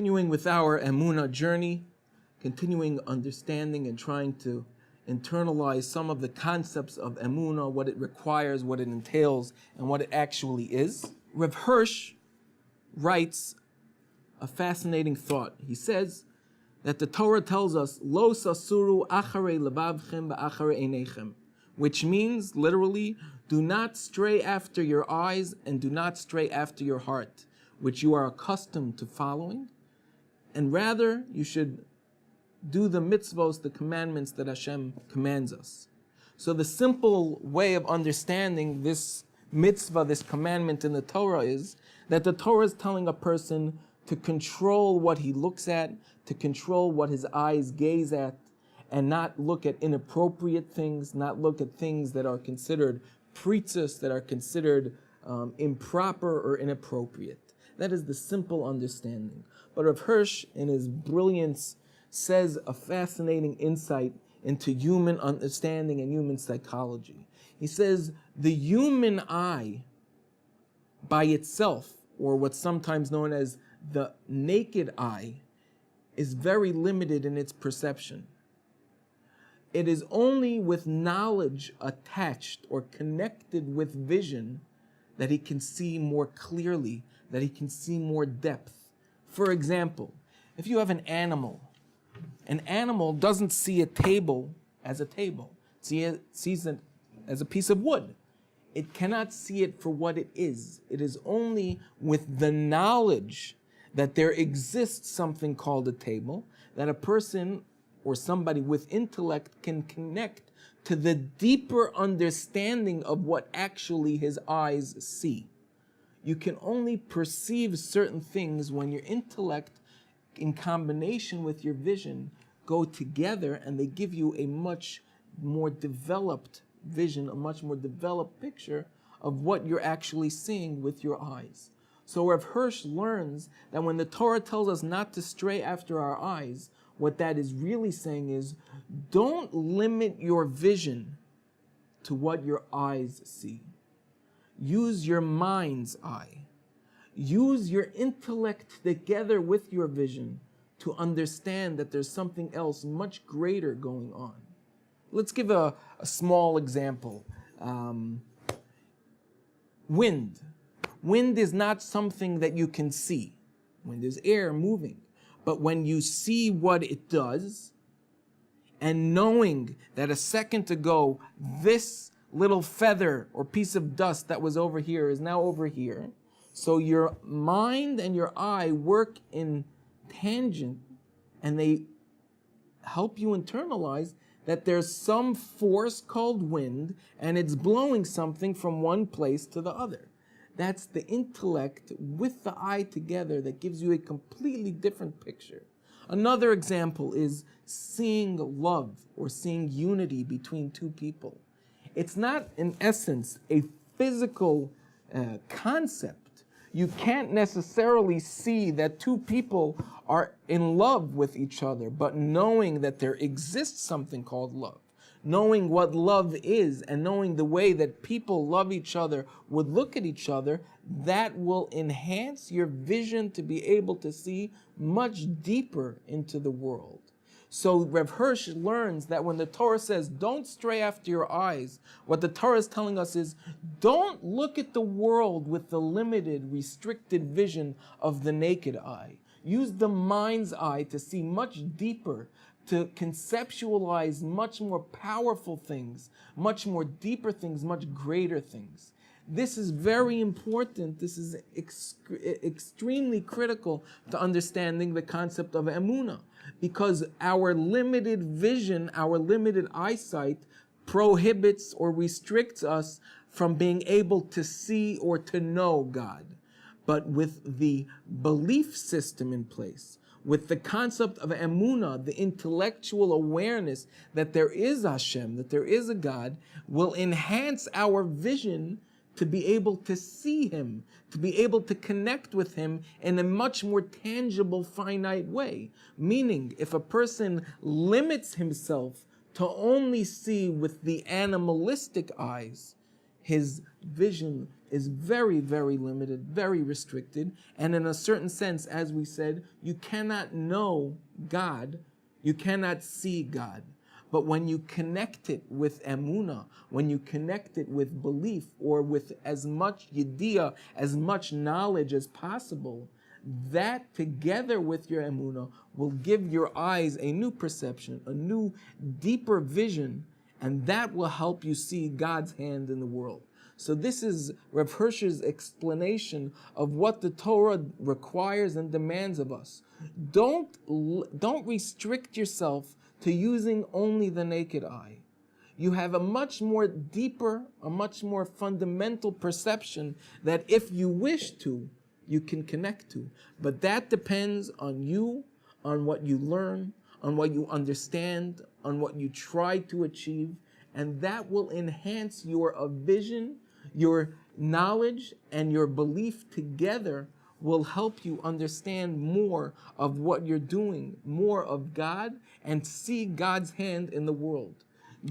Continuing with our Emunah journey, continuing understanding and trying to internalize some of the concepts of Emunah, what it requires, what it entails, and what it actually is. Rav Hirsch writes a fascinating thought. He says that the Torah tells us, Lo sasuru acharei lebavchem va'acharei einechem, which means, literally, do not stray after your eyes and do not stray after your heart, which you are accustomed to following, and rather you should do the mitzvos, the commandments that Hashem commands us. So the simple way of understanding this mitzvah, this commandment in the Torah, is that the Torah is telling a person to control what he looks at, to control what his eyes gaze at, and not look at inappropriate things, not look at things that are considered pretzos, that are considered improper or inappropriate. That is the simple understanding. But Rav Hirsch, in his brilliance, says a fascinating insight into human understanding and human psychology. He says the human eye by itself, or what's sometimes known as the naked eye, is very limited in its perception. It is only with knowledge attached or connected with vision that he can see more clearly, that he can see more depth. For example, if you have an animal doesn't see a table as a table. It sees it as a piece of wood. It cannot see it for what it is. It is only with the knowledge that there exists something called a table that a person or somebody with intellect can connect to the deeper understanding of what actually his eyes see. You can only perceive certain things when your intellect, in combination with your vision, go together, and they give you a much more developed vision, a much more developed picture of what you're actually seeing with your eyes. So Rav Hirsch learns that when the Torah tells us not to stray after our eyes, what that is really saying is, don't limit your vision to what your eyes see. Use your mind's eye. Use your intellect together with your vision to understand that there's something else much greater going on. Let's give a small example. Wind. Wind is not something that you can see. Wind is air moving. But when you see what it does, and knowing that a second ago, this little feather or piece of dust that was over here is now over here, so your mind and your eye work in tangent, and they help you internalize that there's some force called wind, and it's blowing something from one place to the other. That's the intellect with the eye together that gives you a completely different picture. Another example is seeing love or seeing unity between two people. It's not, in essence, a physical concept. You can't necessarily see that two people are in love with each other, but knowing that there exists something called love, knowing what love is, and knowing the way that people love each other would look at each other, that will enhance your vision to be able to see much deeper into the world. So Rav Hirsch learns that when the Torah says, don't stray after your eyes, what the Torah is telling us is, don't look at the world with the limited, restricted vision of the naked eye. Use the mind's eye to see much deeper, to conceptualize much more powerful things, much more deeper things, much greater things. This is very important. This is extremely critical to understanding the concept of emunah, because our limited vision, our limited eyesight prohibits or restricts us from being able to see or to know God. But with the belief system in place, with the concept of emunah, the intellectual awareness that there is Hashem, that there is a God, will enhance our vision to be able to see Him, to be able to connect with Him in a much more tangible, finite way. Meaning, if a person limits himself to only see with the animalistic eyes, his vision is very, very limited, very restricted. And in a certain sense, as we said, you cannot know God, you cannot see God. But when you connect it with emunah, when you connect it with belief, or with as much yediyah, as much knowledge as possible, that together with your emunah will give your eyes a new perception, a new, deeper vision, and that will help you see God's hand in the world. So this is Rav Hirsch's explanation of what the Torah requires and demands of us. Don't restrict yourself to using only the naked eye. You have a much more deeper, a much more fundamental perception that if you wish to, you can connect to. But that depends on you, on what you learn, on what you understand, on what you try to achieve, and that will enhance your vision, your knowledge, and your belief together will help you understand more of what you're doing, more of God, and see God's hand in the world.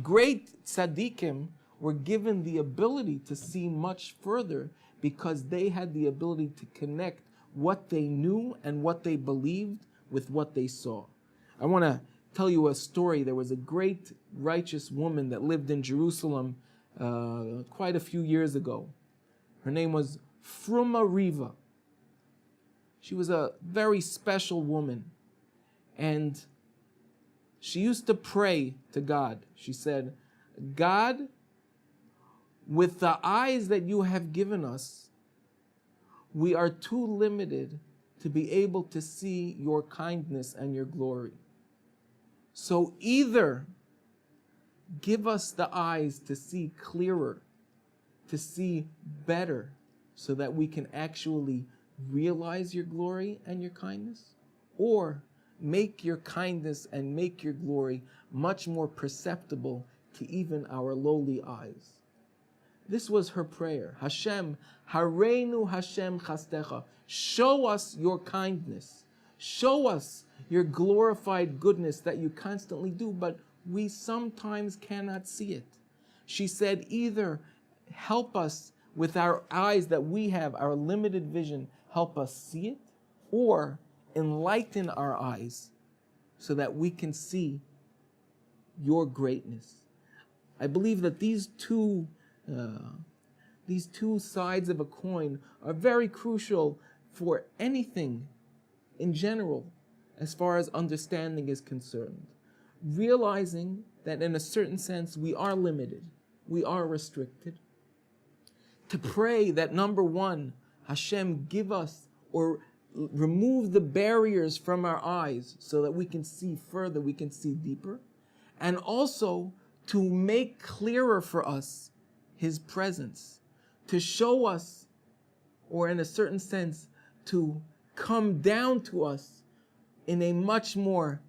Great tzaddikim were given the ability to see much further because they had the ability to connect what they knew and what they believed with what they saw. I want to tell you a story. There was a great righteous woman that lived in Jerusalem quite a few years ago. Her name was Fruma Riva. She was a very special woman, and she used to pray to God. She said, God, with the eyes that you have given us, we are too limited to be able to see your kindness and your glory. So either give us the eyes to see clearer, to see better, so that we can actually realize your glory and your kindness, or make your kindness and make your glory much more perceptible to even our lowly eyes. This was her prayer. Hashem, Hareinu Hashem Chastecha. Show us your kindness. Show us your glorified goodness that you constantly do, but we sometimes cannot see it. She said, either help us with our eyes that we have, our limited vision, help us see it, or enlighten our eyes so that we can see your greatness. I believe that these two sides of a coin are very crucial for anything in general as far as understanding is concerned. Realizing that in a certain sense we are limited, we are restricted. To pray that, number one, Hashem give us or remove the barriers from our eyes so that we can see further, we can see deeper. And also to make clearer for us His presence, to show us, or in a certain sense, to come down to us in a much more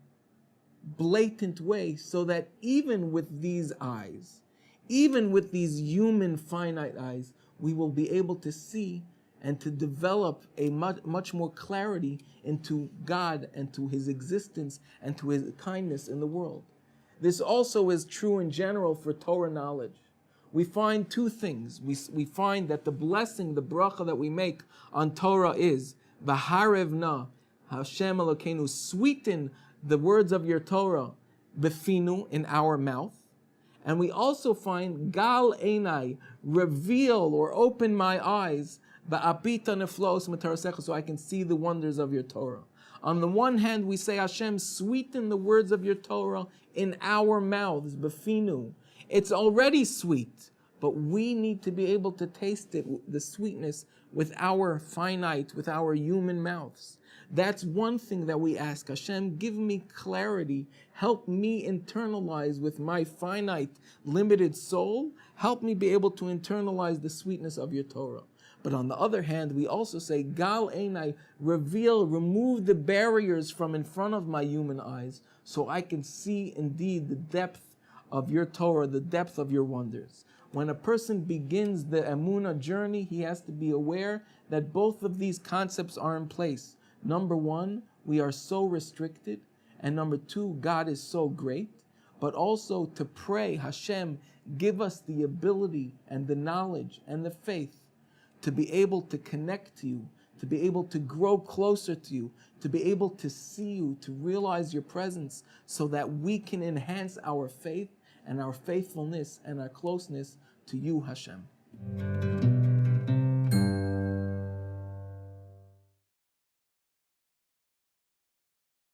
blatant way, so that even with these eyes, even with these human finite eyes, we will be able to see and to develop a much more clarity into God and to His existence and to His kindness in the world. This also is true in general for Torah knowledge. We find two things. We find that the blessing, the bracha that we make on Torah is V'harevna Hashem Elokeinu, sweeten the words of your Torah befinu, in our mouth. And we also find Gal Einai, reveal or open my eyes, Ba'apita neflos matarasecha, so I can see the wonders of your Torah. On the one hand, we say, Hashem, sweeten the words of your Torah in our mouths, befinu. It's already sweet, but we need to be able to taste it, the sweetness, with our finite, with our human mouths. That's one thing that we ask. Hashem, give me clarity. Help me internalize with my finite, limited soul. Help me be able to internalize the sweetness of your Torah. But on the other hand, we also say, Gal Einai, reveal, remove the barriers from in front of my human eyes, so I can see indeed the depth of your Torah, the depth of your wonders. When a person begins the Emunah journey, he has to be aware that both of these concepts are in place. Number one, we are so restricted, and number two, God is so great. but also to pray, Hashem, give us the ability and the knowledge and the faith to be able to connect to you, to be able to grow closer to you, to be able to see you, to realize your presence, so that we can enhance our faith and our faithfulness and our closeness to you, Hashem.